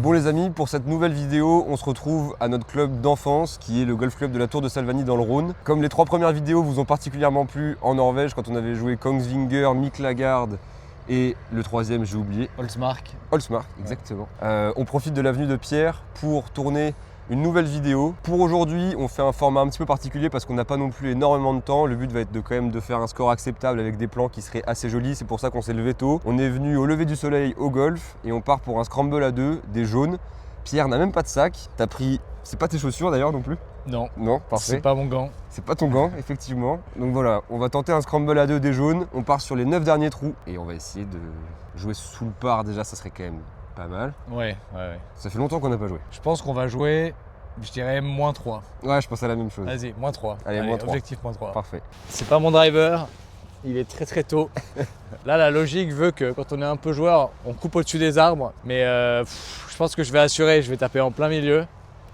Bon les amis, pour cette nouvelle vidéo, on se retrouve à notre club d'enfance qui est le golf club de la Tour de Salvani dans le Rhône. Comme les 3 premières vidéos vous ont particulièrement plu en Norvège quand on avait joué Kongsvinger, Miklagard et le 3e j'ai oublié. Holsmark. Holsmark, exactement. On profite de l'avenue de Pierre pour tourner une nouvelle vidéo. Pour aujourd'hui, on fait un format un petit peu particulier parce qu'on n'a pas non plus énormément de temps. Le but va être quand même de faire un score acceptable avec des plans qui seraient assez jolis. C'est pour ça qu'on s'est levé tôt. On est venu au lever du soleil au golf et on part pour un scramble à 2, des jaunes. Pierre n'a même pas de sac. T'as pris... C'est pas tes chaussures d'ailleurs non plus? Non. Non, parfait. C'est pas mon gant. C'est pas ton gant, effectivement. Donc voilà, on va tenter un scramble à 2 des jaunes. On part sur les 9 derniers trous et on va essayer de jouer sous le par. Déjà, ça serait quand même pas mal. Ouais. Ça fait longtemps qu'on n'a pas joué. Je pense qu'on va jouer, je dirais, -3. Ouais, je pense à la même chose. Vas-y, -3. Allez, -3. Objectif -3. Parfait. C'est pas mon driver. Il est très tôt. Là, la logique veut que quand on est un peu joueur, on coupe au-dessus des arbres. Mais je pense que je vais assurer, je vais taper en plein milieu.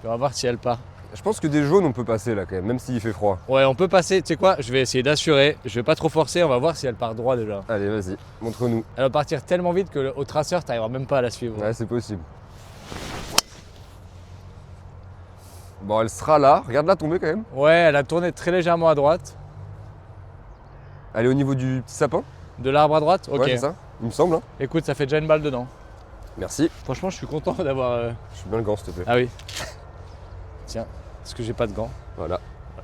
Puis on va voir si elle part. Je pense que des jaunes, on peut passer là quand même s'il fait froid. Ouais, on peut passer. Tu sais quoi? Je vais essayer d'assurer. Je vais pas trop forcer. On va voir si elle part droit déjà. Allez, vas-y, montre-nous. Elle va partir tellement vite qu'au traceur, t'arriveras même pas à la suivre. Ouais, c'est possible. Bon, elle sera là. Regarde-la tomber quand même. Ouais, elle a tourné très légèrement à droite. Elle est au niveau du petit sapin. De l'arbre à droite? Ok. Ouais, c'est ça, il me semble. Hein. Écoute, ça fait déjà une balle dedans. Merci. Franchement, je suis content d'avoir... Je suis bien le gant, s'il te plaît. Ah oui. Tiens, parce que j'ai pas de gants. Voilà.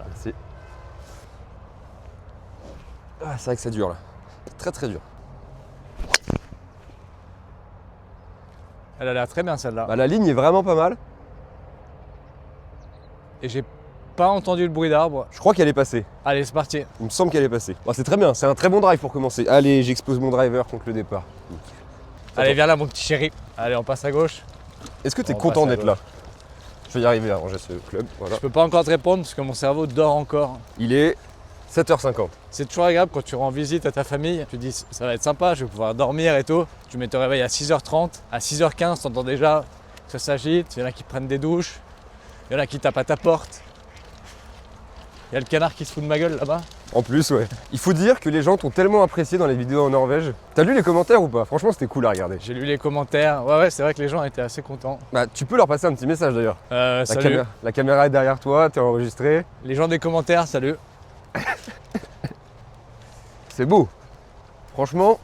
Merci. Ah, c'est vrai que c'est dur là. Très dur. Elle a l'air très bien celle-là. Bah, la ligne est vraiment pas mal. Et j'ai pas entendu le bruit d'arbre. Je crois qu'elle est passée. Allez, c'est parti. Il me semble qu'elle est passée. Bon, c'est très bien, c'est un très bon drive pour commencer. Allez, j'expose mon driver contre le départ. Allez, viens là, mon petit chéri. Allez, on passe à gauche. Est-ce que tu es On content passe à d'être là? Je vais y arriver à ranger ce club. Voilà. Je peux pas encore te répondre parce que mon cerveau dort encore. Il est 7h50. C'est toujours agréable quand tu rends visite à ta famille. Tu dis, ça va être sympa, je vais pouvoir dormir et tout. Tu mets ton réveil à 6h30. À 6h15, t'entends déjà que ça s'agite. Il y en a qui prennent des douches. Il y en a qui tapent à ta porte. Il y a le canard qui se fout de ma gueule là-bas. En plus, ouais. Il faut dire que les gens t'ont tellement apprécié dans les vidéos en Norvège. T'as lu les commentaires ou pas? Franchement, c'était cool à regarder. J'ai lu les commentaires. Ouais, c'est vrai que les gens étaient assez contents. Bah, tu peux leur passer un petit message d'ailleurs. Salut. La caméra est derrière toi, t'es enregistré. Les gens des commentaires, salut. C'est beau. Franchement,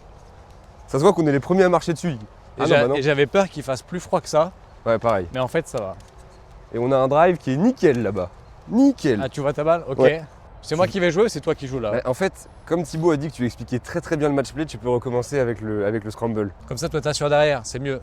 ça se voit qu'on est les premiers à marcher dessus. Et j'avais peur qu'il fasse plus froid que ça. Ouais, pareil. Mais en fait, ça va. Et on a un drive qui est nickel là-bas. Nickel. Ah, tu vois ta balle? Ok. Ouais. C'est moi qui vais jouer ou c'est toi qui joues là? Ouais, en fait, comme Thibaut a dit que tu expliquais très bien le match play, tu peux recommencer avec le scramble. Comme ça, toi, t'assures derrière, c'est mieux.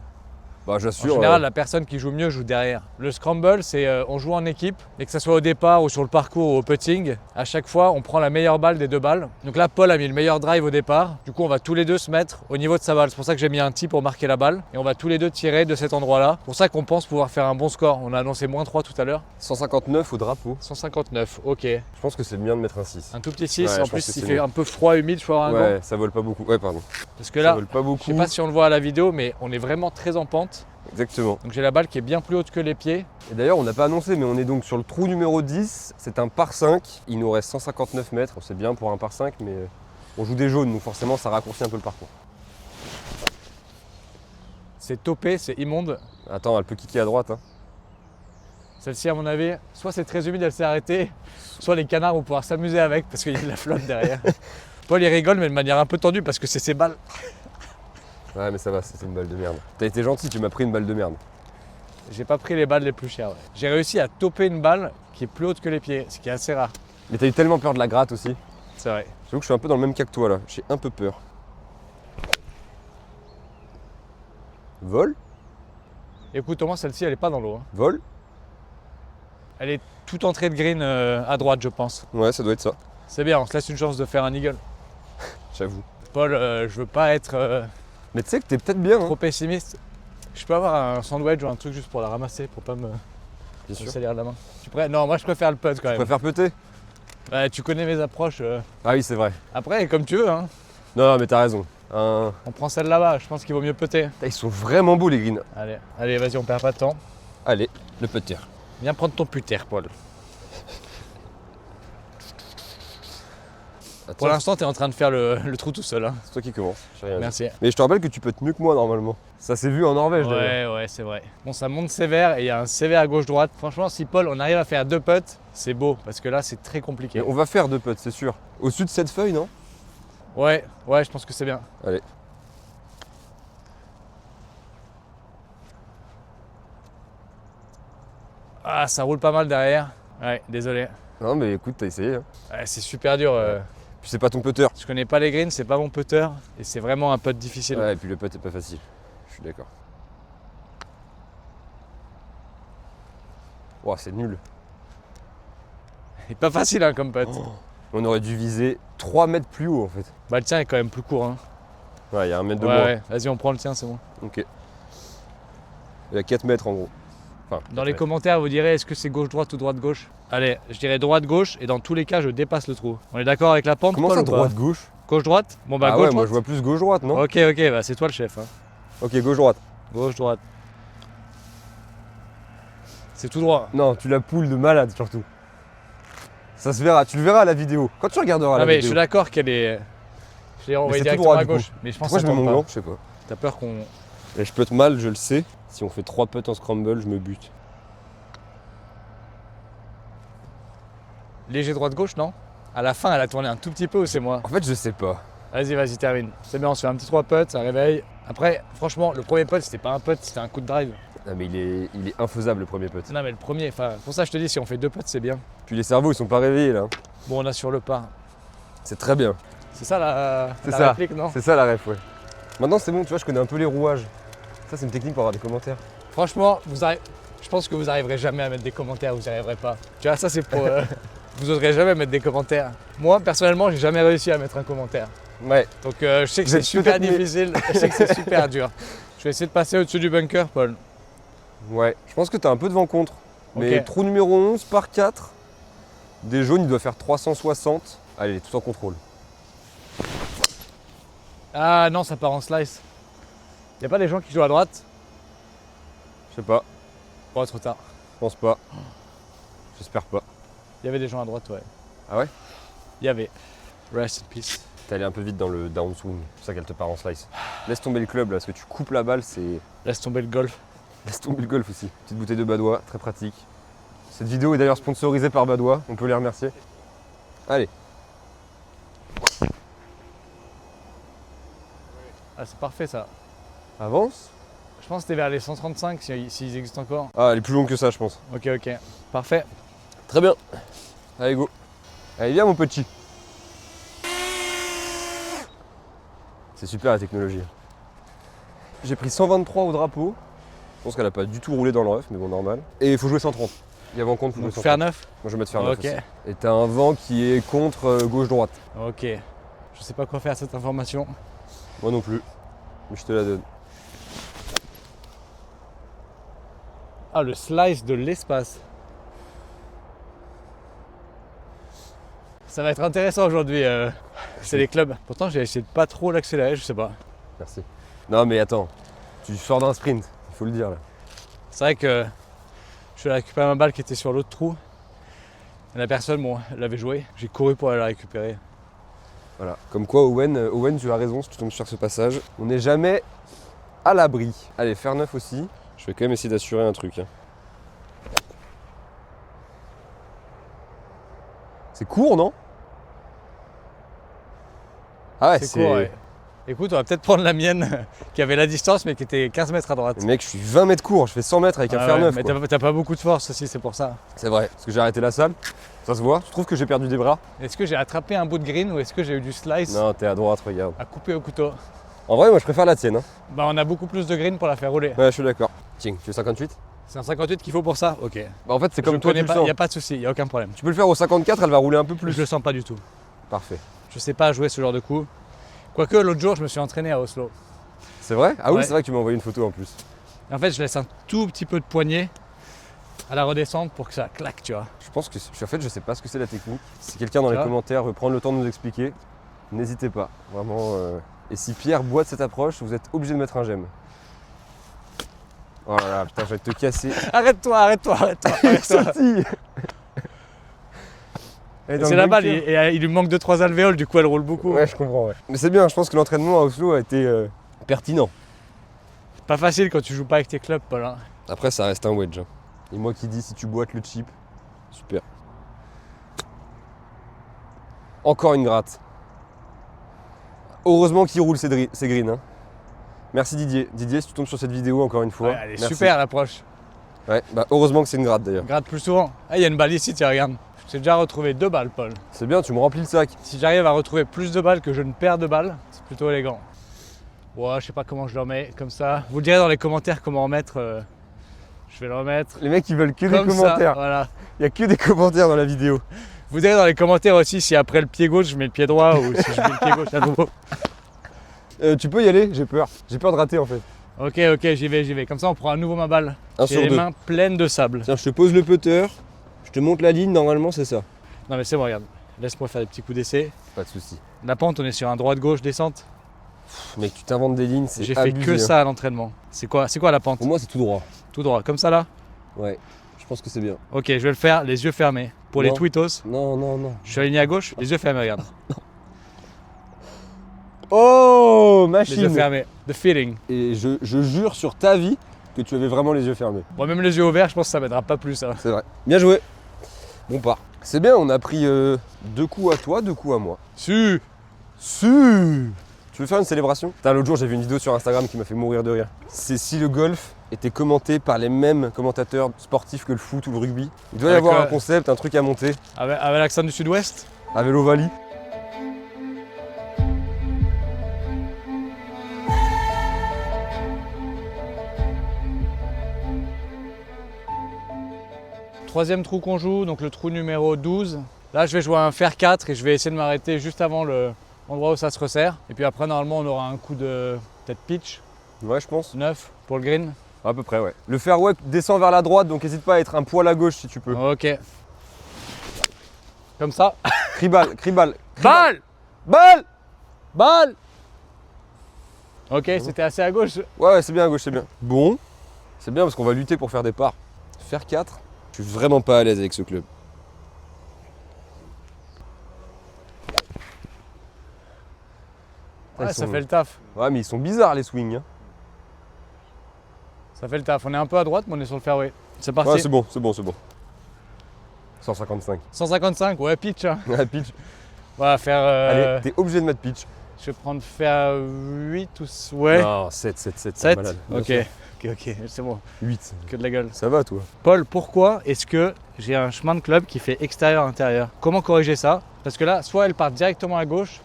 Bah, En j'assure. général, la personne qui joue mieux joue derrière. Le scramble, c'est on joue en équipe, et que ce soit au départ ou sur le parcours ou au putting, à chaque fois, on prend la meilleure balle des 2 balles. Donc là, Paul a mis le meilleur drive au départ. Du coup, on va tous les deux se mettre au niveau de sa balle. C'est pour ça que j'ai mis un tee pour marquer la balle. Et on va tous les deux tirer de cet endroit-là. C'est pour ça qu'on pense pouvoir faire un bon score. On a annoncé -3 tout à l'heure. 159 au drapeau. 159, ok. Je pense que c'est bien de mettre un 6. Un tout petit 6, Ouais, en je pense plus que il c'est fait mieux. un peu froid, humide, je peux avoir un gant. Ouais, ça vole pas beaucoup. Ouais, pardon. Parce que Ça là, vole pas beaucoup. je sais pas si on le voit à la vidéo, mais on est vraiment très en pente. Exactement. Donc j'ai la balle qui est bien plus haute que les pieds. Et d'ailleurs, on n'a pas annoncé, mais on est donc sur le trou numéro 10. C'est un par 5. Il nous reste 159 mètres. C'est bien pour un par 5, mais on joue des jaunes, donc forcément, ça raccourcit un peu le parcours. C'est topé, c'est immonde. Attends, elle peut kicker à droite. Hein. Celle-ci, à mon avis, soit c'est très humide, elle s'est arrêtée, soit les canards vont pouvoir s'amuser avec parce qu'il y a de la flotte derrière. Paul, il rigole, mais de manière un peu tendue parce que c'est ses balles. Ouais, mais ça va, c'est une balle de merde. T'as été gentil, tu m'as pris une balle de merde. J'ai pas pris les balles les plus chères. Ouais. J'ai réussi à toper une balle qui est plus haute que les pieds, ce qui est assez rare. Mais t'as eu tellement peur de la gratte aussi. C'est vrai. J'avoue que je suis un peu dans le même cas que toi là. J'ai un peu peur. Vol? Écoute, au moins celle-ci, elle est pas dans l'eau. Hein. Vol? Elle est toute entrée de green à droite, je pense. Ouais, ça doit être ça. C'est bien, on se laisse une chance de faire un eagle. J'avoue. Paul, je veux pas être Mais tu sais que t'es peut-être bien. Hein. trop pessimiste. Je peux avoir un sandwich ou un truc juste pour la ramasser, pour pas me Bien sûr. salir la main. Non, moi je préfère le putt quand Tu même. préfères péter? Ouais, tu connais mes approches. Ah oui, c'est vrai. Après, comme tu veux, hein. Non, mais t'as raison. On prend celle là-bas, je pense qu'il vaut mieux putter. Ils sont vraiment beaux les greens. Allez, vas-y, on perd pas de temps. Allez, le putter. Viens prendre ton putter, Paul. Pour l'instant, tu es en train de faire le trou tout seul. Hein. C'est toi qui commence. J'ai rien dit. Merci. Mais je te rappelle que tu peux te mieux que moi normalement. Ça s'est vu en Norvège d'ailleurs. Ouais, c'est vrai. Bon, ça monte sévère et il y a un sévère gauche-droite. Franchement, si Paul, on arrive à faire 2 putts, c'est beau parce que là, c'est très compliqué. Mais on va faire 2 putts, c'est sûr. Au-dessus de cette feuille, non? Ouais, je pense que c'est bien. Allez. Ah, ça roule pas mal derrière. Ouais, désolé. Non, mais écoute, t'as essayé. Hein. Ouais, c'est super dur. Puis c'est pas ton putter. Je connais pas les greens, c'est pas mon putter et c'est vraiment un putt difficile. Ouais, et puis le putt est pas facile. Je suis d'accord. Wow, c'est nul. C'est pas facile hein, comme putt. Oh. On aurait dû viser 3 mètres plus haut en fait. Bah, le tien est quand même plus court. Hein. Ouais, il y a 1 mètre de moins. Ouais, vas-y, on prend le tien, c'est bon. Ok. Il y a 4 mètres en gros. Enfin, Dans les commentaires, vous direz est-ce que c'est gauche-droite ou droite-gauche? Allez, je dirais droite-gauche et dans tous les cas, je dépasse le trou. On est d'accord avec la pente? Comment Paul, ça, ou pas droite-gauche? Gauche-droite? Bon, bah, Ah ouais, gauche-droite. moi je vois plus gauche-droite, non? Ok, bah, c'est toi le chef. Hein. Ok, gauche-droite. Gauche-droite. C'est tout droit. Non, tu la poules de malade surtout. Ça se verra, tu le verras à la vidéo. Quand tu regarderas Ah, la mais je vidéo. suis d'accord qu'elle est. Je l'ai envoyé c'est tout directement droit, à du coup. gauche. Mais je pense Pourquoi que je ça mets mon tombe gland? pas. Je sais pas. T'as peur qu'on. Et je putte mal, je le sais. Si on fait 3 putts en scramble, je me bute. Léger droite-gauche, non? À la fin, elle a tourné un tout petit peu ou c'est moi? En fait, je sais pas. Vas-y, termine. C'est bien, on se fait un petit 3 putts, ça réveille. Après, franchement, le premier putt, c'était pas un putt, c'était un coup de drive. Non, mais il est infaisable le premier putt. Non, mais le premier, enfin, pour ça, je te dis, si on fait 2 putts, c'est bien. Puis les cerveaux, ils sont pas réveillés là. Bon, on a sur le par. C'est très bien. C'est ça la C'est ça. réplique, non? C'est ça la ref, ouais. Maintenant, c'est bon, tu vois, je connais un peu les rouages. Ça, c'est une technique pour avoir des commentaires. Franchement, je pense que vous arriverez jamais à mettre des commentaires, vous n'y arriverez pas. Tu vois, ça, c'est pour. Vous oserez jamais mettre des commentaires. Moi, personnellement, j'ai jamais réussi à mettre un commentaire. Ouais. Donc, je sais que c'est super difficile, je sais que c'est super dur. Je vais essayer de passer au-dessus du bunker, Paul. Ouais. Je pense que t'as un peu de vent contre. Mais Ok. trou numéro 11 par 4. Des jaunes, il doit faire 360. Allez, tout en contrôle. Ah non, ça part en slice. Y a pas des gens qui jouent à droite? Je sais pas. Bon, trop tard. Je pense pas. J'espère pas. Il y avait des gens à droite, ouais. Ah ouais? Il y avait. Rest in peace. T'es allé un peu vite dans le downswing. C'est pour ça qu'elle te part en slice. Laisse tomber le club là, parce que tu coupes la balle, c'est. Laisse tomber le golf. Laisse tomber le golf aussi. Petite bouteille de Badois, très pratique. Cette vidéo est d'ailleurs sponsorisée par Badois, on peut les remercier. Allez. Ah, c'est parfait ça. Avance. Je pense que c'était vers les 135 s'ils existent encore. Ah, elle est plus longue que ça, je pense. Ok. Parfait. Très bien. Allez, go. Allez, viens, mon petit. C'est super la technologie. J'ai pris 123 au drapeau. Je pense qu'elle a pas du tout roulé dans le rough, mais bon, normal. Et il faut jouer 130. Il y a vent contre, il faut jouer Donc 130. faire 9. Moi, je vais mettre faire 9 Ok. aussi. Et t'as un vent qui est contre gauche-droite. Ok. Je sais pas quoi faire cette information. Moi non plus. Mais je te la donne. Ah, le slice de l'espace. Ça va être intéressant aujourd'hui. C'est les clubs. Pourtant, j'ai essayé de pas trop l'accélérer, je sais pas. Merci. Non, mais attends. Tu sors d'un sprint, il faut le dire là. C'est vrai que je suis allé récupérer ma balle qui était sur l'autre trou. Et la personne, bon, elle l'avait joué. J'ai couru pour aller la récupérer. Voilà. Comme quoi, Owen, tu as raison si tu tombes sur ce passage. On n'est jamais à l'abri. Allez, faire 9 aussi. Je vais quand même essayer d'assurer un truc. Hein. C'est court, non? Ah ouais, C'est court, ouais. Écoute, on va peut-être prendre la mienne qui avait la distance mais qui était 15 mètres à droite. Mec, je suis 20 mètres court, je fais 100 mètres avec un Ah fer ouais, 9. mais quoi. t'as pas beaucoup de force aussi, c'est pour ça. C'est vrai, parce que j'ai arrêté la salle. Ça se voit. Tu trouves que j'ai perdu des bras? Est-ce que j'ai attrapé un bout de green ou est-ce que j'ai eu du slice Non, t'es à droite, regarde. à couper au couteau? En vrai, moi, je préfère la tienne. Hein. Bah, on a beaucoup plus de green pour la faire rouler. Ouais, je suis d'accord. Tiens, tu veux 58? C'est un 58 qu'il faut pour ça? Ok. Bah, en fait, c'est comme Je toi, tu connais le pas, sens. y a pas de souci, y a aucun problème. Tu peux le faire au 54, elle va rouler un peu plus. Je le sens pas du tout. Parfait. Je sais pas jouer ce genre de coup. Quoique l'autre jour, je me suis entraîné à Oslo. C'est vrai? Ah oui, Ouais. c'est vrai que tu m'as envoyé une photo en plus. Et en fait, je laisse un tout petit peu de poignée à la redescente pour que ça claque, tu vois. Je pense que. En fait, je sais pas ce que c'est la technique. Si quelqu'un dans Tu les vois commentaires veut prendre le temps de nous expliquer, n'hésitez pas. Vraiment. Et si Pierre boit de cette approche, vous êtes obligé de mettre un j'aime. Oh là là, putain, je vais te casser. Arrête-toi. Sorti. Elle est dans C'est le la balle, bunker. il lui manque 2-3 alvéoles, du coup elle roule beaucoup. Ouais, je comprends, ouais. Mais c'est bien, je pense que l'entraînement à Oslo a été pertinent. Pas facile quand tu joues pas avec tes clubs, Paul. Hein. Après, ça reste un wedge. Hein. Et moi qui dis, si tu boites le chip, super. Encore une gratte. Heureusement qu'il roule ces greens. Hein. Merci Didier. Didier, si tu tombes sur cette vidéo encore une fois. Ouais, elle est merci. super l'approche. Ouais, bah heureusement que c'est une gratte d'ailleurs. Gratte plus souvent. Ah, il y a une balle ici, tiens, regarde. J'ai déjà retrouvé 2 balles, Paul. C'est bien, tu me remplis le sac. Si j'arrive à retrouver plus de balles que je ne perds de balles, c'est plutôt élégant. Ouais, je sais pas comment je le remets, comme ça. Vous le direz dans les commentaires comment remettre. Je vais le remettre. Les mecs, ils veulent que Comme des ça, commentaires. voilà. Il n'y a que des commentaires dans la vidéo. Vous direz dans les commentaires aussi si après le pied gauche je mets le pied droit ou si je mets le pied gauche à nouveau. Tu peux y aller, j'ai peur. J'ai peur de rater en fait. Ok, j'y vais. Comme ça on prend à nouveau ma balle. Un J'ai sur les deux. mains pleines de sable. Tiens, je te pose le putter, je te monte la ligne, normalement c'est ça. Non mais c'est bon, regarde. Laisse-moi faire des petits coups d'essai. Pas de soucis. La pente, on est sur un droite-gauche descente. Mec, tu t'inventes des lignes, c'est J'ai fait abusé, que hein. ça à l'entraînement. C'est quoi la pente? Pour moi, c'est tout droit. Tout droit, comme ça là? Ouais, je pense que c'est bien. Ok, je vais le faire les yeux fermés. Pour les Non. tweetos, Non. je suis aligné à gauche, les yeux fermés, regarde. Oh, Les yeux machine. fermés. The feeling. Et je jure sur ta vie que tu avais vraiment les yeux fermés. Bon, même les yeux ouverts, je pense que ça m'aidera pas plus. Hein. C'est vrai. Bien joué. Bon part. C'est bien, on a pris 2 coups à toi, 2 coups à moi. Su. Tu veux faire une célébration? Putain, l'autre jour, j'ai vu une vidéo sur Instagram qui m'a fait mourir de rire. C'est si le golf était commenté par les mêmes commentateurs sportifs que le foot ou le rugby. Il doit y Avec, avoir un concept, un truc à monter. Avec l'accent du sud-ouest. À Vélo Valley. Troisième trou qu'on joue, donc le trou numéro 12. Là, je vais jouer un fer 4 et je vais essayer de m'arrêter juste avant l'endroit où ça se resserre. Et puis après, normalement, on aura un coup de peut-être pitch, Ouais, je pense. 9 pour le green. À peu près, ouais. Le fairway descend vers la droite, donc n'hésite pas à être un poil à gauche si tu peux. Ok. Comme ça. Crie-balle. Balle. Balle. Ok, c'était assez à gauche. Ouais, c'est bien à gauche, c'est bien. Bon. C'est bien parce qu'on va lutter pour faire des parts. Faire 4. Je suis vraiment pas à l'aise avec ce club. Ouais, Ils ça sont- fait le taf. Ouais, mais ils sont bizarres les swings. Hein. Ça fait le taf. On est un peu à droite, mais on est sur le fairway. C'est parti. Ouais, c'est bon. 155. 155, ouais, pitch. Hein. Ouais, pitch. On va faire. Allez, t'es obligé de mettre pitch. Je vais prendre faire 8 ou. Ouais. Non, 7, 7. malade. Ok, c'est bon. 8. Que de la gueule. Ça va toi? Paul, pourquoi est-ce que j'ai un chemin de club qui fait extérieur-intérieur? Comment corriger ça? Parce que là, soit elle part directement à gauche,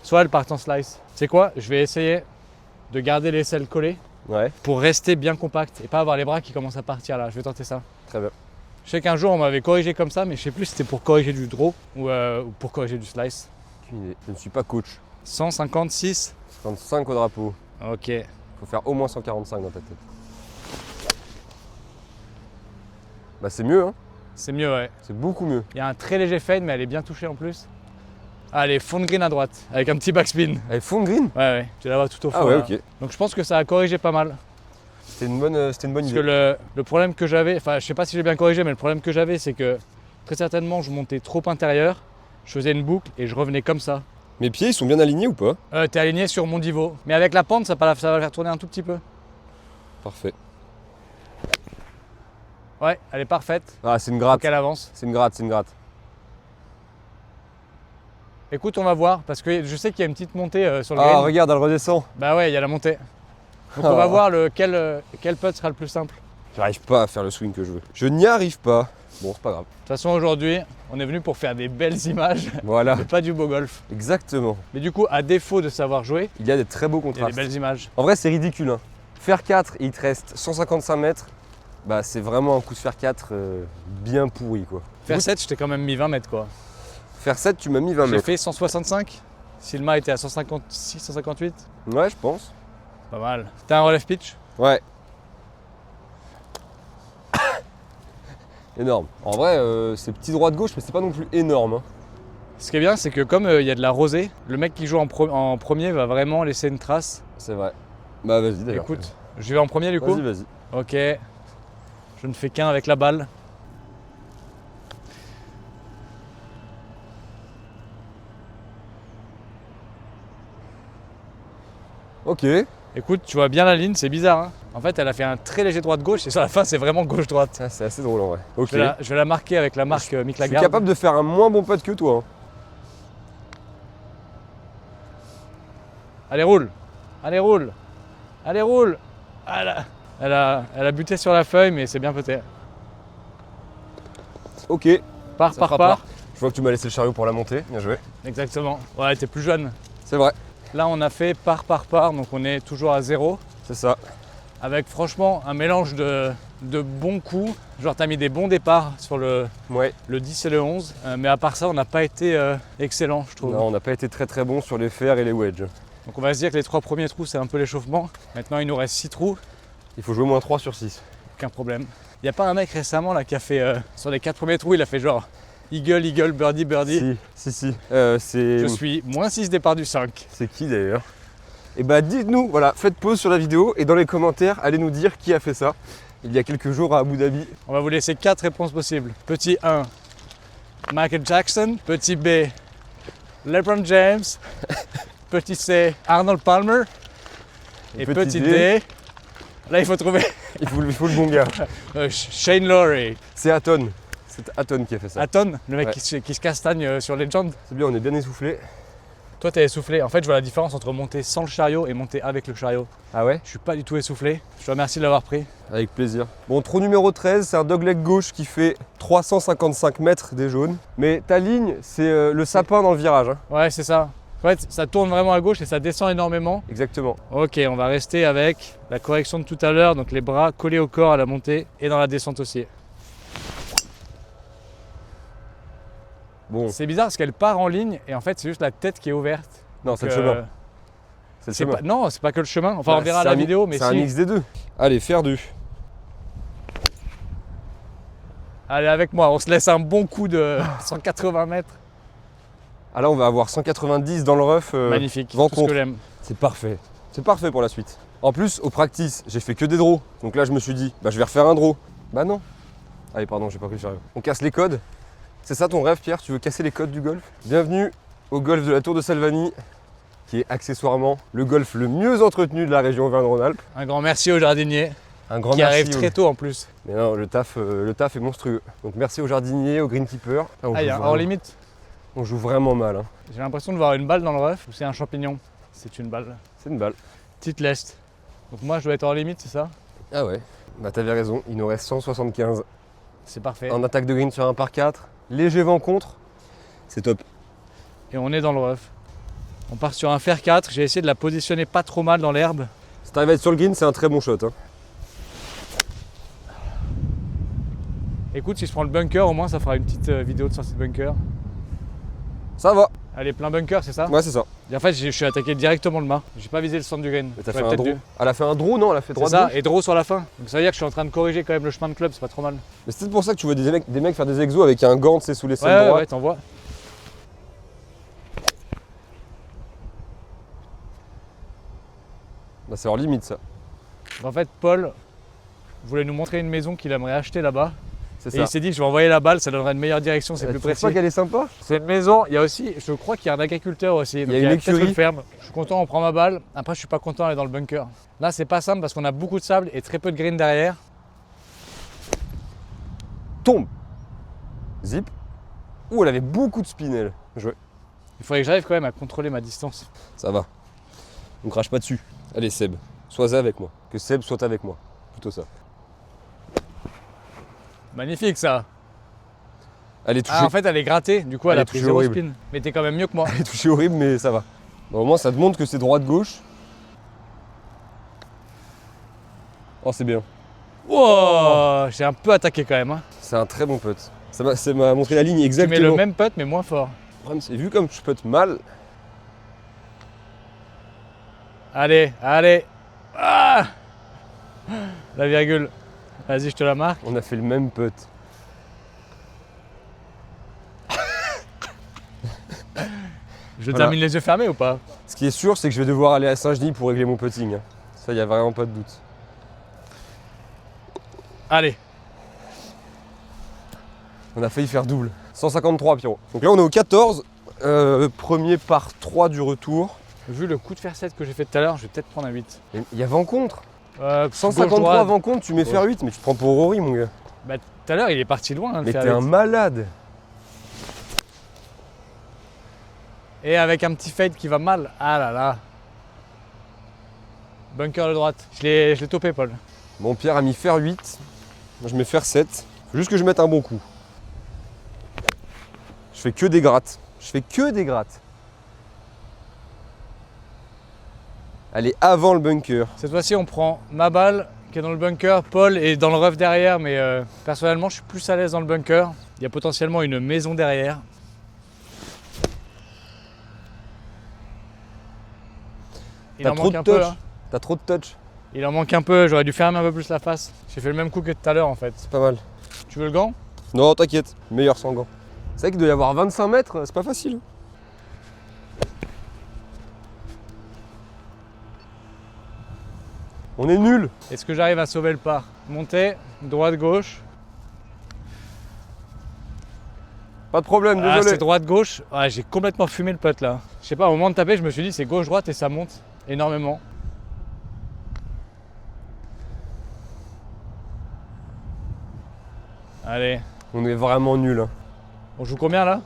soit elle part en slice. C'est quoi? Je vais essayer de garder les selles collées Ouais, pour rester bien compact et pas avoir les bras qui commencent à partir là. Je vais tenter ça. très bien. Je sais qu'un jour on m'avait corrigé comme ça, mais je sais plus si c'était pour corriger du draw ou pour corriger du slice. Aucune idée. Je ne suis pas coach. 156. 55 au drapeau. Ok. Faut faire au moins 145 dans ta tête. Bah c'est mieux, hein. C'est mieux, ouais. C'est beaucoup mieux. Il y a un très léger fade, mais elle est bien touchée en plus. Allez, fond de green à droite, avec un petit backspin. Elle fond de green? Ouais, tu la vois tout au fond. Ah ouais, là. ok. Donc je pense que ça a corrigé pas mal. C'était une bonne Parce idée. que le problème que j'avais, enfin je sais pas si j'ai bien corrigé, mais le problème que j'avais c'est que très certainement je montais trop intérieur, je faisais une boucle et je revenais comme ça. Mes pieds, ils sont bien alignés ou pas? T'es aligné sur mon niveau, mais avec la pente ça va le faire tourner un tout petit peu. Parfait. Ouais, elle est parfaite, Ah, c'est une faut gratte. qu'elle avance. C'est une gratte. Écoute, on va voir, parce que je sais qu'il y a une petite montée sur le Ah, green. regarde, elle redescend. Bah ouais, il y a la montée. Donc Ah. on va voir quel putt sera le plus simple. J'arrive pas à faire le swing que je veux. Je n'y arrive pas. Bon, c'est pas grave. De toute façon aujourd'hui, on est venu pour faire des belles images, Voilà, mais pas du beau golf. exactement. Mais du coup, à défaut de savoir jouer, Il y a des très beaux il y a des contrastes. belles images. En vrai, c'est ridicule. Hein. Faire 4 et il te reste 155 mètres, bah c'est vraiment un coup de faire 4 bien pourri quoi. Faire 7, je t'ai quand même mis 20 mètres quoi. Faire 7, tu m'as mis 20 J'ai mètres. fait 165. Silma était à 156, 158. Ouais, je pense. Pas mal. T'as un relève pitch? Ouais. Énorme. En vrai, c'est petit droit de gauche, mais c'est pas non plus énorme. Hein. Ce qui est bien, c'est que comme il y a de la rosée, le mec qui joue en premier va vraiment laisser une trace. C'est vrai. Bah vas-y d'ailleurs. Écoute, je vais en premier du coup. Vas-y. Ok. Je ne fais qu'un avec la balle. Ok. Écoute, tu vois bien la ligne, c'est bizarre. Hein. En fait, elle a fait un très léger droite-gauche et sur la fin, c'est vraiment gauche-droite. Ah, c'est assez drôle en vrai. Ok. Je vais la marquer avec la marque Mick Je suis Lagarde. capable de faire un moins bon putt que toi. Hein. Allez, roule. Allez, roule. Allez, roule. Elle a buté sur la feuille, mais c'est bien peut-être. Ok. Part. Je vois que tu m'as laissé le chariot pour la montée. Bien joué. Exactement. Ouais, t'es plus jeune. C'est vrai. Là, on a fait part, donc on est toujours à 0. C'est ça. Avec franchement un mélange de bons coups. Genre, t'as mis des bons départs sur le 10 et le 11. Mais à part ça, on n'a pas été excellent, je trouve. Non, on n'a pas été très bon sur les fers et les wedges. Donc on va se dire que les 3 premiers trous, c'est un peu l'échauffement. Maintenant, il nous reste 6 trous. Il faut jouer moins 3 sur 6. Aucun problème. Il n'y a pas un mec récemment là qui a fait, sur les 4 premiers trous, il a fait genre eagle, birdie. Si. C'est... Je suis moins 6 départ du 5. C'est qui d'ailleurs? Et bah dites-nous, voilà, faites pause sur la vidéo et dans les commentaires, allez nous dire qui a fait ça. Il y a quelques jours à Abu Dhabi. On va vous laisser 4 réponses possibles. Petit 1, Michael Jackson. Petit B, LeBron James. Petit C, Arnold Palmer. Et petit D, là il faut trouver il faut le bon gars. Shane Lowry. C'est Hatton. C'est Hatton qui a fait ça. Hatton, le mec Ouais. qui se castagne sur Legend. C'est bien, on est bien essoufflé. Toi t'es essoufflé. En fait je vois la différence entre monter sans le chariot et monter avec le chariot. Ah ouais? Je suis pas du tout essoufflé. Je te remercie de l'avoir pris. Avec plaisir. Bon, trou numéro 13, c'est un dogleg gauche qui fait 355 mètres des jaunes. Mais ta ligne, c'est le sapin dans le virage. Hein. Ouais c'est ça. En fait ça tourne vraiment à gauche et ça descend énormément. Exactement. Ok, on va rester avec la correction de tout à l'heure, donc les bras collés au corps à la montée et dans la descente aussi. Bon, C'est bizarre parce qu'elle part en ligne et en fait c'est juste la tête qui est ouverte. non, c'est Donc, le chemin. C'est le chemin. Non, c'est pas que le chemin. Enfin, on Bah, verra c'est la un mi- vidéo, mais c'est un si. mix des deux. Allez, faire du. Allez, avec moi, on se laisse un bon coup de 180 mètres. Ah là, on va avoir 190 dans le rough. Magnifique, vent tout ce que contre. j'aime. C'est parfait. C'est parfait pour la suite. En plus, au practice, j'ai fait que des draws. Donc là, je me suis dit, bah, je vais refaire un draw. Bah non. Allez, pardon, j'ai pas pris le chariot. On casse les codes. C'est ça ton rêve, Pierre? Tu veux casser les codes du golf? Bienvenue au golf de la Tour de Salvani, qui est accessoirement le golf le mieux entretenu de la région Auvergne-Rhône-Alpes. Un grand merci au jardinier Un grand qui merci. arrive très tôt en plus. Mais non, le taf est monstrueux. Donc merci aux jardiniers, aux greenkeepers. Ah, Ah, il y a hors limite. on joue vraiment mal. Hein. J'ai l'impression de voir une balle dans le rough ou c'est un champignon. C'est une balle. C'est une balle. Petite leste. Donc moi, je dois être hors limite, c'est ça? Ah ouais. Bah t'avais raison, il nous reste 175. C'est parfait. En attaque de green sur un par 4. Léger vent contre. C'est top. Et on est dans le rough. On part sur un fer 4. J'ai essayé de la positionner pas trop mal dans l'herbe. Si t'arrives à être sur le green, c'est un très bon shot. Hein. Écoute, si je prends le bunker, au moins ça fera une petite vidéo de sortie de bunker. Ça va. Allez, plein bunker, c'est ça? Ouais, c'est ça. Et en fait, je suis attaqué directement le mât. J'ai pas visé le centre du green. Mais t'as J'aurais fait un peut-être draw. dû. Elle a fait un draw, non? Elle a fait C'est droite ça, gauche. et draw sur la fin. Donc ça veut dire que je suis en train de corriger quand même le chemin de club, c'est pas trop mal. Mais c'est peut-être pour ça que tu vois des mecs faire des exos avec un gant, tu sais, sous les selles Ouais, droites. ouais, t'en vois. Bah, c'est hors limite ça. En fait, Paul voulait nous montrer une maison qu'il aimerait acheter là-bas. C'est Et ça. il s'est dit que je vais envoyer la balle, ça donnerait une meilleure direction, c'est Tu plus trouves précis. pas qu'elle est sympa? C'est une maison, il y a aussi, je crois qu'il y a un agriculteur aussi. Donc Il y a une peut-être écurie. une ferme. Je suis content, on prend ma balle. Après, je suis pas content d'aller dans le bunker. Là, c'est pas simple parce qu'on a beaucoup de sable et très peu de green derrière. Tombe. Zip. Ouh, elle avait beaucoup de spin, elle. Joué. Il faudrait que j'arrive quand même à contrôler ma distance. Ça va. On crache pas dessus. Allez, Seb, sois avec moi. Que Seb soit avec moi. Plutôt ça. Magnifique ça. Elle est touchée. Ah, en fait, elle est grattée, du coup, elle Elle a est pris touchée 0 horrible. spin. Mais t'es quand même mieux que moi. Elle est touchée horrible, mais ça va. Bon, au moins, ça te montre que c'est droite-gauche. Oh, c'est bien. Wow, j'ai un peu attaqué quand même. Hein. C'est un très bon putt. Ça m'a montré la ligne Tu exactement. mets le même putt mais moins fort. Le problème, c'est vu comme je putt mal. Allez, allez. Ah, la virgule. Vas-y, je te la marque. On a fait le même putt. Je Voilà. termine les yeux fermés ou pas? Ce qui est sûr, c'est que je vais devoir aller à Saint-Genis pour régler mon putting. hein. Ça, il n'y a vraiment pas de doute. Allez. On a failli faire double. 153, Pierrot. Donc là, on est au 14. Premier par 3 du retour. Vu le coup de fer 7 que j'ai fait tout à l'heure, je vais peut-être prendre un 8. Il y a vent contre. Gauche, 153 droite. vent contre, tu mets faire 8, mais tu te prends pour Rory, mon gars. Bah, tout à l'heure, il est parti loin. Hein, de Mais faire t'es un 8. malade. Et avec un petit fade qui va mal. Ah là là. Bunker de droite. Je l'ai topé, Paul. Bon, Pierre a mis faire 8. Moi, je mets faire 7. Faut juste que je mette un bon coup. Je fais que des grattes. Je fais que des grattes. Elle est avant le bunker. Cette fois-ci, on prend ma balle qui est dans le bunker. Paul est dans le rough derrière, mais personnellement, je suis plus à l'aise dans le bunker. Il y a potentiellement une maison derrière. Il en manque un peu. Hein. T'as trop de touch. Il en manque un peu. J'aurais dû fermer un peu plus la face. J'ai fait le même coup que tout à l'heure, en fait. C'est pas mal. Tu veux le gant? Non, t'inquiète. Meilleur sans gants. C'est vrai qu'il doit y avoir 25 mètres, c'est pas facile. On est nul. Est-ce que j'arrive à sauver le par? Monter, droite-gauche. Pas de problème, Ah, désolé. c'est droite-gauche. Ouais, j'ai complètement fumé le putt là. Je sais pas, au moment de taper, je me suis dit c'est gauche-droite et ça monte énormément. Allez, On est vraiment nul. Hein. on joue combien là?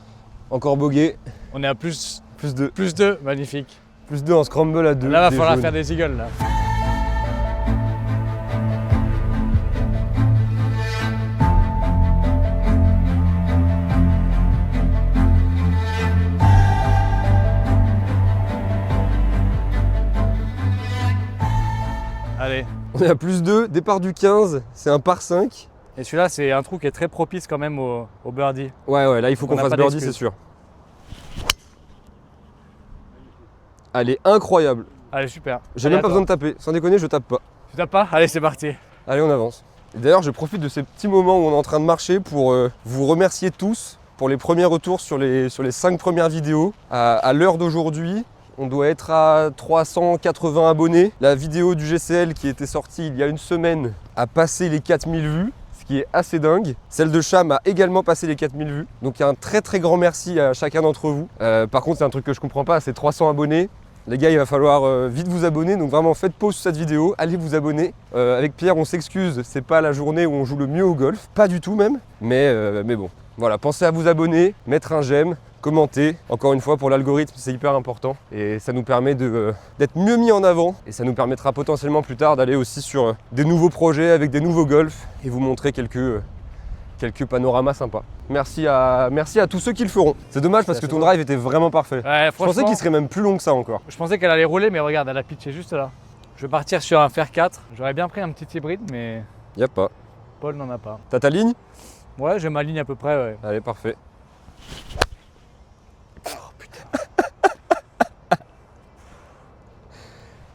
Encore bogué. On est à plus Plus 2. 2, magnifique. Plus 2 en scramble à 2. Là, va falloir faire des eagles là. Allez. On est à plus 2, départ du 15, c'est un par 5. Et celui-là, c'est un trou qui est très propice quand même au birdie. Ouais, là il faut On qu'on n'a fasse pas birdie, d'excuse. c'est sûr. Elle est incroyable. Allez, super. J'ai Allez, même pas à besoin toi. de taper, sans déconner, je tape pas. Tu tapes pas? Allez, c'est parti. Allez, on avance. Et d'ailleurs, je profite de ces petits moments où on est en train de marcher pour vous remercier tous pour les premiers retours sur les 5 premières vidéos. À l'heure d'aujourd'hui, on doit être à 380 abonnés. La vidéo du GCL qui était sortie il y a une semaine a passé les 4000 vues, ce qui est assez dingue. Celle de Cham a également passé les 4000 vues. Donc un très très grand merci à chacun d'entre vous. Par contre, c'est un truc que je comprends pas, c'est 300 abonnés. Les gars, il va falloir vite vous abonner, donc vraiment faites pause sur cette vidéo, allez vous abonner. Avec Pierre, on s'excuse, c'est pas la journée où on joue le mieux au golf, pas du tout même, mais bon. Voilà, pensez à vous abonner, mettre un j'aime, commenter. Encore une fois, pour l'algorithme, c'est hyper important et ça nous permet d'être mieux mis en avant et ça nous permettra potentiellement plus tard d'aller aussi sur des nouveaux projets avec des nouveaux golfs et vous montrer quelques panoramas sympas. Merci à tous ceux qui le feront. C'est dommage parce que ton drive était vraiment parfait. Ouais, Je pensais franchement, qu'il serait même plus long que ça encore. je pensais qu'elle allait rouler, mais regarde, elle a pitché juste là. Je vais partir sur un fer 4. J'aurais bien pris un petit hybride, mais Y a pas. Paul n'en a pas. T'as ta ligne? Ouais, j'ai ma ligne à peu près, ouais. Allez, parfait.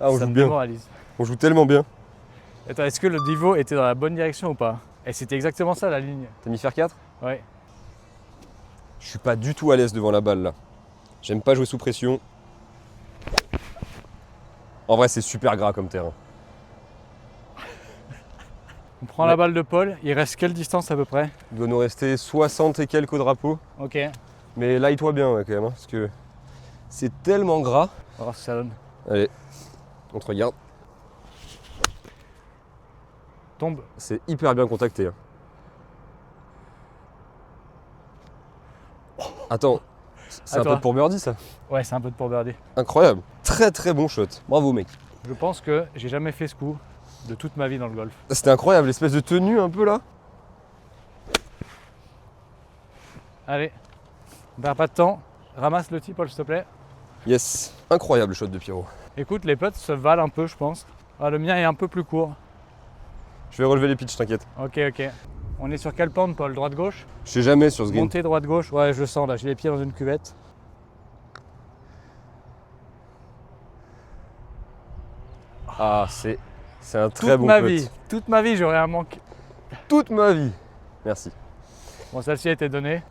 Ah, on Ça joue me bien. démoralise. On joue tellement bien. Attends, est-ce que le niveau était dans la bonne direction ou pas? Et c'était exactement ça la ligne. T'as mis faire 4? Ouais. Je suis pas du tout à l'aise devant la balle là. J'aime pas jouer sous pression. En vrai, c'est super gras comme terrain. On prend la balle de Paul. Il reste quelle distance à peu près? Il doit nous rester 60 et quelques au drapeau. Ok. Mais laille-toi bien ouais, quand même, hein, parce que c'est tellement gras. On va voir ce que ça donne. Allez, on te regarde. Tombe. C'est hyper bien contacté. Hein. Attends, c'est À un toi. peu pour birdie ça. Ouais, c'est un peu de pour birdie. Incroyable. Très très bon shot. Bravo mec. Je pense que j'ai jamais fait ce coup de toute ma vie dans le golf. C'était incroyable, l'espèce de tenue un peu là. Allez, on perd pas de temps. Ramasse le tee, Paul, s'il te plaît. Yes. Incroyable shot de Pierrot. Écoute, les putts se valent un peu, je pense. Ah, le mien est un peu plus court. Je vais relever les pitchs, t'inquiète. Ok. On est sur quelle pente, Paul? Droite-gauche? Je sais jamais sur ce game. Montée droite-gauche? Ouais, je le sens là, j'ai les pieds dans une cuvette. Ah, c'est un très bon putt. Toute ma vie, j'aurais un manque. Toute ma vie. Merci. Bon, celle-ci a été donnée.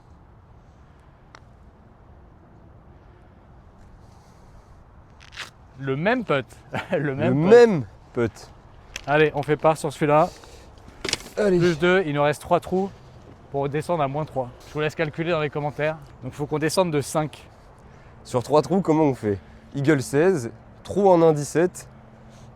Le même putt. Le Le putt. même putt. Allez, on fait part sur celui-là. Allez. Plus 2, il nous reste 3 trous pour descendre à moins 3. Je vous laisse calculer dans les commentaires. Donc il faut qu'on descende de 5. Sur 3 trous, comment on fait? Eagle 16, trou en 1,17,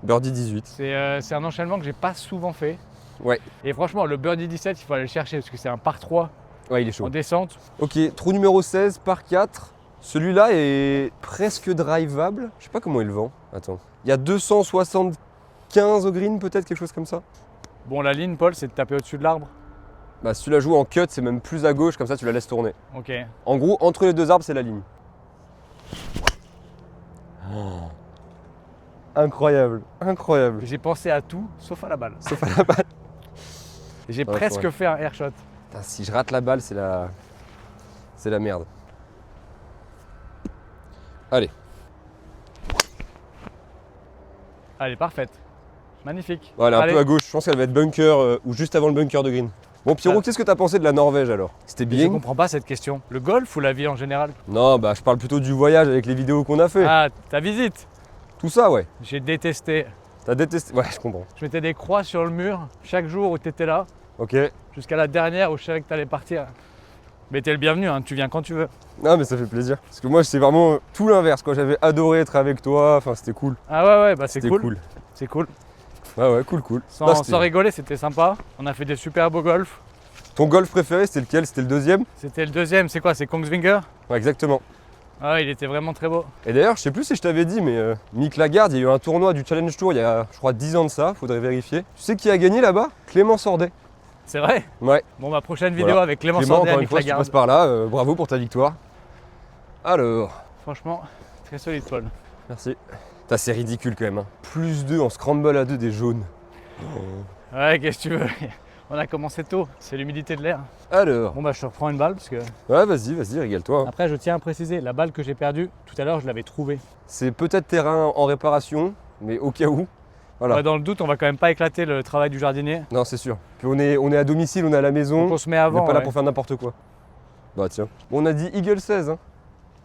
birdie 18. C'est un enchaînement que j'ai pas souvent fait. Ouais. Et franchement, le birdie 17, il faut aller le chercher parce que c'est un par 3 Ouais, il est chaud. en descente. Ok, trou numéro 16, par 4. Celui-là est presque drivable. Je sais pas comment il vend. Attends. Il y a 275 au green, peut-être, quelque chose comme ça. Bon, la ligne, Paul, c'est de taper au-dessus de l'arbre. Bah, si tu la joues en cut, c'est même plus à gauche, comme ça tu la laisses tourner. Ok. En gros, entre les deux arbres, c'est la ligne. Oh. Incroyable, incroyable. J'ai pensé à tout, sauf à la balle. Sauf à la balle. J'ai Ouais, presque ouais. fait un airshot. Putain, si je rate la balle, c'est la merde. Allez. Elle est parfaite. Magnifique. Voilà, un Allez. peu à gauche. Je pense qu'elle va être bunker ou juste avant le bunker de green. Bon, Pierrot, Ah. qu'est-ce que t'as pensé de la Norvège alors? C'était Mais je bien? comprends pas cette question. Le golf ou la vie en général? Non, bah je parle plutôt du voyage avec les vidéos qu'on a fait. Ah, ta visite. Tout ça, ouais. J'ai détesté. T'as détesté? Ouais, je comprends. Je mettais des croix sur le mur chaque jour où tu étais là, Ok. jusqu'à la dernière où je savais que tu allais partir. Mais t'es le bienvenu, hein, tu viens quand tu veux. Non, mais ça fait plaisir. Parce que moi, c'est vraiment tout l'inverse. Quoi, j'avais adoré être avec toi. Enfin, c'était cool. Ah ouais, bah c'est C'était cool. cool. C'est cool. Ouais, cool. Sans, Non, c'était- sans rigoler, c'était sympa. On a fait des super beaux golfs. Ton golf préféré, c'était lequel? C'était le deuxième? C'était le deuxième, c'est quoi? C'est Kongsvinger? Ouais, exactement. Ah ouais, il était vraiment très beau. Et d'ailleurs, je sais plus si je t'avais dit, mais Mick Lagarde, il y a eu un tournoi du Challenge Tour il y a, je crois, 10 ans de ça. Faudrait vérifier. Tu sais qui a gagné là-bas? Clément Sordet. C'est vrai? Ouais. Bon, ma prochaine vidéo Voilà. avec Clément Clément, Sordet encore et une Nick fois, si tu Lagarde. passes par là, bravo pour ta victoire. Alors, Franchement, très solide, Paul. merci. Putain, c'est ridicule quand même. Hein. Plus 2 en scramble à 2 des jaunes. Ouais, qu'est-ce que tu veux? On a commencé tôt, c'est l'humidité de l'air. Alors, Bon bah je te reprends une balle parce que... ouais, vas-y, régale-toi. Hein. Après je tiens à préciser, la balle que j'ai perdue, tout à l'heure je l'avais trouvée. C'est peut-être terrain en réparation, mais au cas où. Voilà. Ouais, dans le doute, on va quand même pas éclater le travail du jardinier. Non, c'est sûr. Puis on est à domicile, on est à la maison. Donc on se met On avant. n'est pas là ouais. pour faire n'importe quoi. Bah tiens. Bon, on a dit Eagle 16. Hein.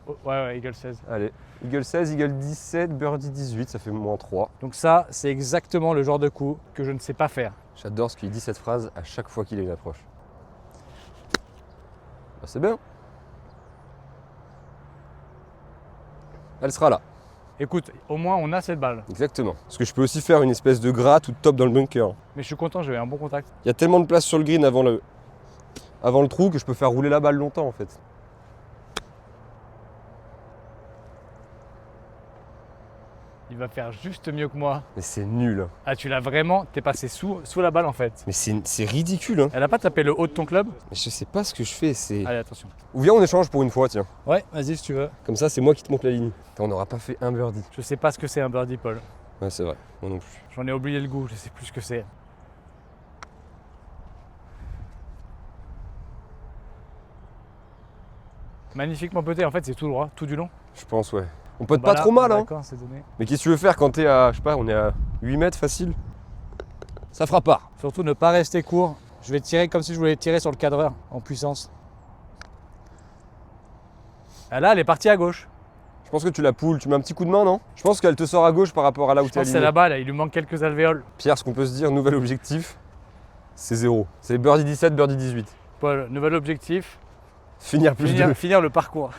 Oh, ouais, Eagle 16. Allez. Eagle 16, Eagle 17, Birdie 18, ça fait moins 3. Donc ça, c'est exactement le genre de coup que je ne sais pas faire. J'adore ce qu'il dit cette phrase à chaque fois qu'il a une approche. Bah, c'est bien. Elle sera là. Écoute, au moins on a cette balle. Exactement. Parce que je peux aussi faire une espèce de gratte ou de top dans le bunker. Mais je suis content, j'avais un bon contact. Il y a tellement de place sur le green avant le trou que je peux faire rouler la balle longtemps en fait. Il va faire juste mieux que moi. Mais c'est nul. Hein. Ah, tu l'as vraiment, t'es passé sous la balle en fait. Mais c'est ridicule. Hein. Elle a pas tapé le haut de ton club? Mais je sais pas ce que je fais. C'est. Allez, attention. Ou viens on échange pour une fois, tiens. Ouais, vas-y si tu veux. Comme ça, c'est moi qui te monte la ligne. Putain, on n'aura pas fait un birdie. Je sais pas ce que c'est un birdie, Paul. Ouais, c'est vrai. Moi non plus. J'en ai oublié le goût, je sais plus ce que c'est. Magnifiquement poté, en fait c'est tout droit, tout du long. Je pense, ouais. On peut être Bah pas là, trop mal, hein. D'accord, c'est donné. Mais qu'est-ce que tu veux faire quand t'es à, je sais pas, on est à 8 mètres facile? Ça fera pas. Surtout ne pas rester court. Je vais tirer comme si je voulais tirer sur le cadreur en puissance. Ah là, elle est partie à gauche. Je pense que tu la poules. Tu mets un petit coup de main, non? Je pense qu'elle te sort à gauche par rapport à là où Je t'es pense que c'est aligné. là-bas, là, il lui manque quelques alvéoles. Pierre, ce qu'on peut se dire, nouvel objectif, c'est 0. C'est birdie 17, birdie 18. Paul, nouvel objectif, Finir plus de finir le parcours.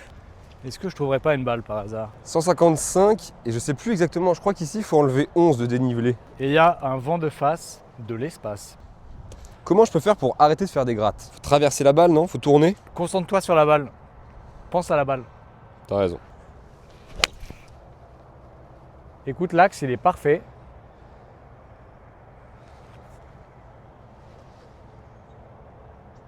Est-ce que je trouverais pas une balle par hasard? 155, et je sais plus exactement, je crois qu'ici il faut enlever 11 de dénivelé. Et il y a un vent de face de l'espace. Comment je peux faire pour arrêter de faire des grattes? Faut traverser la balle, non? Faut tourner? Concentre-toi sur la balle. Pense à la balle. T'as raison. Écoute, l'axe, il est parfait.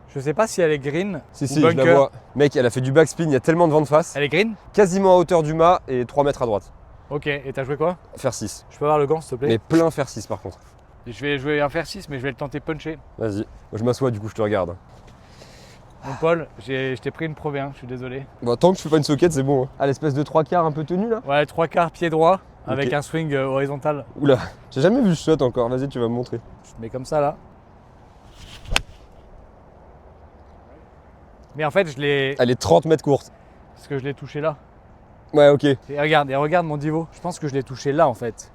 Je sais pas si elle est green Si, ou si, je bunker. la vois. Mec, elle a fait du backspin, il y a tellement de vent de face. Elle est green? Quasiment à hauteur du mât et 3 mètres à droite. Ok, et t'as joué quoi? Faire 6. Je peux avoir le gant s'il te plaît? Mais plein faire 6 par contre. Je vais jouer un fer 6 mais je vais le tenter puncher. Vas-y. Moi je m'assois, du coup je te regarde. Bon Paul, je t'ai pris une Pro V1, je suis désolé. Bon, tant que je fais pas une socket, c'est bon. Hein. Ah, l'espèce de 3/4 un peu tenu là? Ouais, 3/4 pied droit avec Ok. un swing horizontal. Oula, j'ai jamais vu le shot encore. Vas-y, tu vas me montrer. Je te mets comme ça là. Mais en fait, je l'ai. Elle est 30 mètres courte. Parce que je l'ai touché là. Ouais, ok. Et regarde mon divo. Je pense que je l'ai touché là en fait.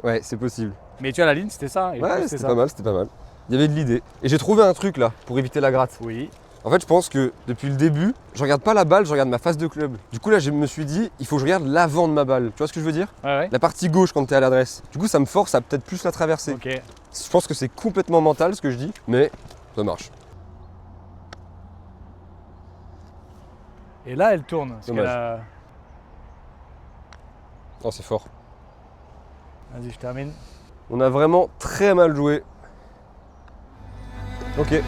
Ouais, c'est possible. Mais tu vois, la ligne c'était ça. Et je pense Ouais, que c'était ça. pas mal, c'était pas mal. Il y avait de l'idée. Et j'ai trouvé un truc là pour éviter la gratte. Oui. En fait, je pense que depuis le début, je regarde pas la balle, je regarde ma face de club. Du coup, là, je me suis dit, il faut que je regarde l'avant de ma balle. Tu vois ce que je veux dire? Ouais. La partie gauche quand t'es à l'adresse. Du coup, ça me force à peut-être plus la traverser. Ok. Je pense que c'est complètement mental ce que je dis, mais ça marche. Et là, elle tourne. Parce Dommage. qu'elle a- Oh, c'est fort. Vas-y, je termine. On a vraiment très mal joué. Ok.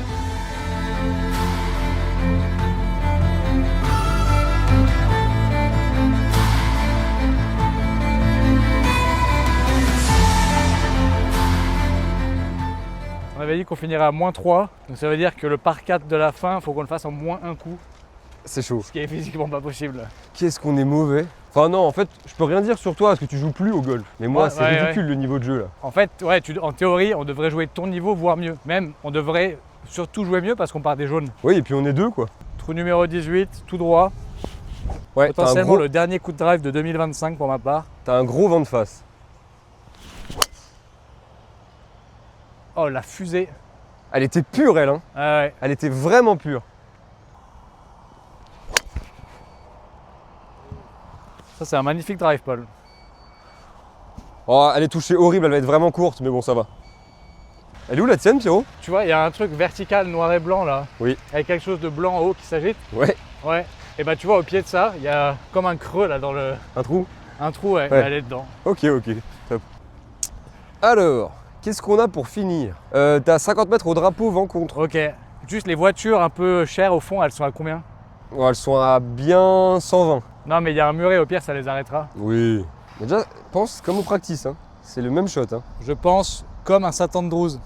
On avait dit qu'on finirait à -3. Donc ça veut dire que le par 4 de la fin, il faut qu'on le fasse en -1 coup. C'est chaud. Ce qui est physiquement pas possible. Qu'est-ce qu'on est mauvais. Enfin non, en fait, je peux rien dire sur toi parce que tu joues plus au golf. Mais moi, Ouais, c'est ouais, ridicule le niveau de jeu là. En fait, ouais, en théorie, on devrait jouer ton niveau, voire mieux. Même, on devrait surtout jouer mieux parce qu'on part des jaunes. Oui, et puis on est deux quoi. Trou numéro 18, tout droit. Ouais, Potentiellement le dernier coup de drive de 2025 pour ma part. t'as un gros vent de face. Oh, la fusée. Elle était pure elle, hein. Ah ouais. Elle était vraiment pure. Ça, c'est un magnifique drive, Paul. Oh, elle est touchée horrible, elle va être vraiment courte, mais bon, ça va. Elle est où la tienne, Pierrot? Tu vois, il y a un truc vertical noir et blanc là. Oui. Avec quelque chose de blanc en haut qui s'agite. Ouais. Ouais. Et bah, tu vois, au pied de ça, il y a comme un creux là dans le. Un trou? Un trou, ouais. Ouais. Elle est dedans. Ok, top. Alors, qu'est-ce qu'on a pour finir? T'as 50 mètres au drapeau, vent contre. Ok. Juste les voitures un peu chères au fond, elles sont à combien? Oh, elles sont à bien 120. Non, mais il y a un muret, au pire, ça les arrêtera. Oui. Mais déjà, pense comme au practice, hein. C'est le même shot, hein. Je pense comme un Saint-Andrews.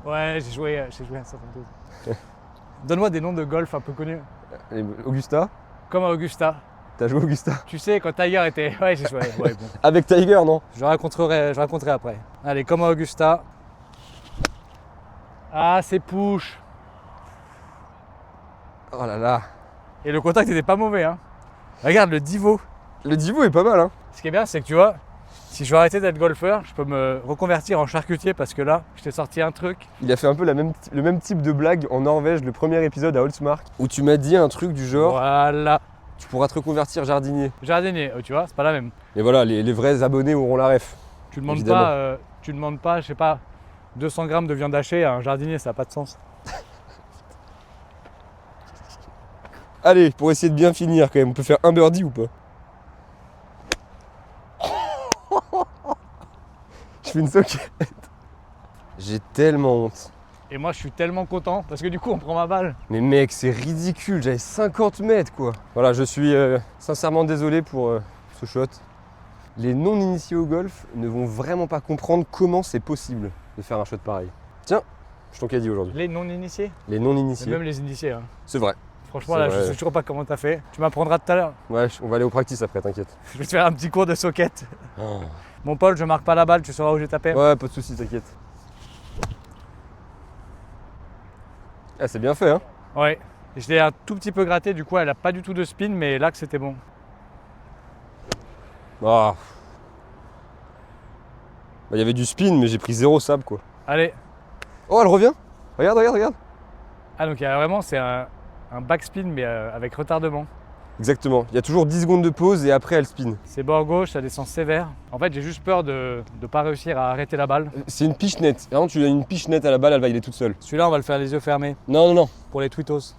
Ouais, j'ai joué un Saint-Andrews. Donne-moi des noms de golf un peu connus. Et Augusta? Comme à Augusta. T'as joué Augusta? Tu sais, quand Tiger était. Ouais, j'ai joué. Ouais, bon. Avec Tiger, non? Je raconterai après. Allez, comme à Augusta. Ah, c'est push. Oh là là. Et le contact était pas mauvais, hein. Regarde le Divo. Le Divo est pas mal, hein. Ce qui est bien, c'est que tu vois, si je veux arrêter d'être golfeur, je peux me reconvertir en charcutier parce que là, je t'ai sorti un truc. Il a fait un peu le même type de blague en Norvège, le premier épisode à Holsmark, où tu m'as dit un truc du genre, Voilà. tu pourras te reconvertir jardinier. Jardinier, tu vois, c'est pas la même. Et voilà, les vrais abonnés auront la ref. Tu demandes Évidemment. pas, je sais pas, 200 grammes de viande hachée à un jardinier, ça n'a pas de sens. Allez, pour essayer de bien finir quand même, on peut faire un birdie ou pas? Je fais une soquette. J'ai tellement honte. Et moi, je suis tellement content parce que du coup, on prend ma balle. Mais mec, c'est ridicule, j'avais 50 mètres quoi. Voilà, je suis sincèrement désolé pour ce shot. Les non-initiés au golf ne vont vraiment pas comprendre comment c'est possible de faire un shot pareil. Tiens, je t'en caddie aujourd'hui. Les non-initiés, Les et non-initiés, même les initiés. Hein. c'est vrai. Franchement, C'est là, vrai. je sais toujours pas comment t'as fait. Tu m'apprendras tout à l'heure. Ouais, on va aller au practice après, t'inquiète. Je vais te faire un petit cours de socket. Mon Paul, je marque pas la balle, tu sauras où j'ai tapé. Ouais, pas de soucis, t'inquiète. Ah, c'est bien fait, hein. Ouais. Je l'ai un tout petit peu gratté, du coup, elle a pas du tout de spin, mais là que c'était bon. Ah. Bah, il y avait du spin, mais j'ai pris 0 sable, quoi. Allez. Oh, elle revient. Regarde. Ah, donc il y a vraiment, c'est un backspin, mais avec retardement. Exactement. Il y a toujours 10 secondes de pause et après, elle spin. C'est bord gauche, ça descend sévère. En fait, j'ai juste peur de ne pas réussir à arrêter la balle. C'est une piche nette. Vraiment, tu as une piche nette à la balle, elle va y aller toute seule. Celui-là, on va le faire les yeux fermés Non. pour les twittos.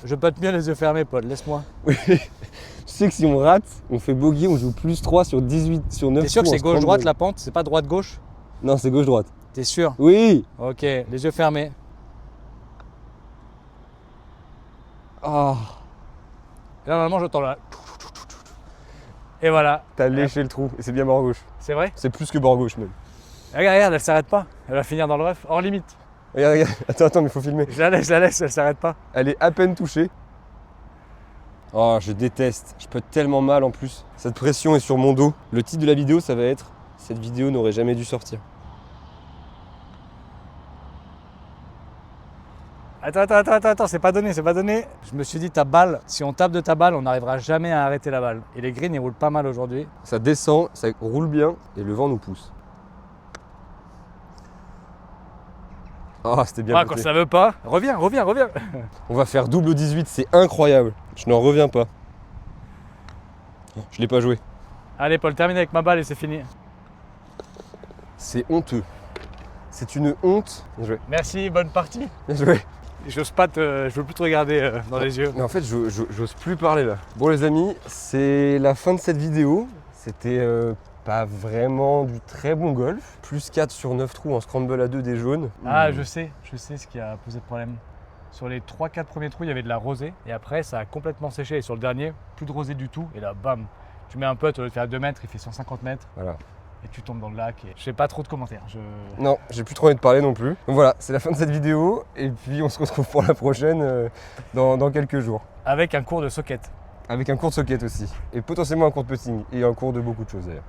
Je pote mieux les yeux fermés, Paul, laisse-moi. Oui. Tu sais que si on rate, on fait bogey, on joue plus 3 sur 18, sur 9 T'es sûr que trous en c'est gauche-droite scramble. la pente, c'est pas droite-gauche? Non, c'est gauche-droite. T'es sûr? Oui. Ok, les yeux fermés. Oh, Et là, normalement, j'entends là. Et voilà. t'as léché le trou et c'est bien bord gauche. C'est vrai? C'est plus que bord gauche même. Regarde, elle s'arrête pas. Elle va finir dans le ref, hors limite. Regarde. Attends, mais faut filmer. Je la laisse, elle s'arrête pas. Elle est à peine touchée. Oh, je déteste. Je peux tellement mal en plus. Cette pression est sur mon dos. Le titre de la vidéo, ça va être « Cette vidéo n'aurait jamais dû sortir ». Attends, c'est pas donné. Je me suis dit, ta balle, si on tape de ta balle, on n'arrivera jamais à arrêter la balle. Et les greens, ils roulent pas mal aujourd'hui. Ça descend, ça roule bien et le vent nous pousse. Ah, c'était bien Ah, poussé. quand ça veut pas, reviens. On va faire double 18, c'est incroyable. Je n'en reviens pas. Je l'ai pas joué. Allez Paul, termine avec ma balle et c'est fini. C'est honteux. C'est une honte. Bien joué. Merci, bonne partie. Bien joué. Je veux plus te regarder dans les yeux. Mais en fait, j'ose plus parler là. Bon les amis, c'est la fin de cette vidéo. C'était pas vraiment du très bon golf. Plus 4 sur 9 trous en scramble à 2 des jaunes. Ah, je sais ce qui a posé problème. Sur les 3-4 premiers trous, il y avait de la rosée. Et après, ça a complètement séché. Et sur le dernier, plus de rosée du tout. Et là, bam, tu mets un putt, au lieu de faire 2 mètres, il fait 150 mètres. Voilà. Et tu tombes dans le lac. Et je fais pas trop de commentaires. Non, j'ai plus trop envie de parler non plus. Donc voilà, c'est la fin de cette vidéo. Et puis on se retrouve pour la prochaine dans quelques jours. Avec un cours de socket. Avec un cours de socket aussi. Et potentiellement un cours de putting. Et un cours de beaucoup de choses d'ailleurs.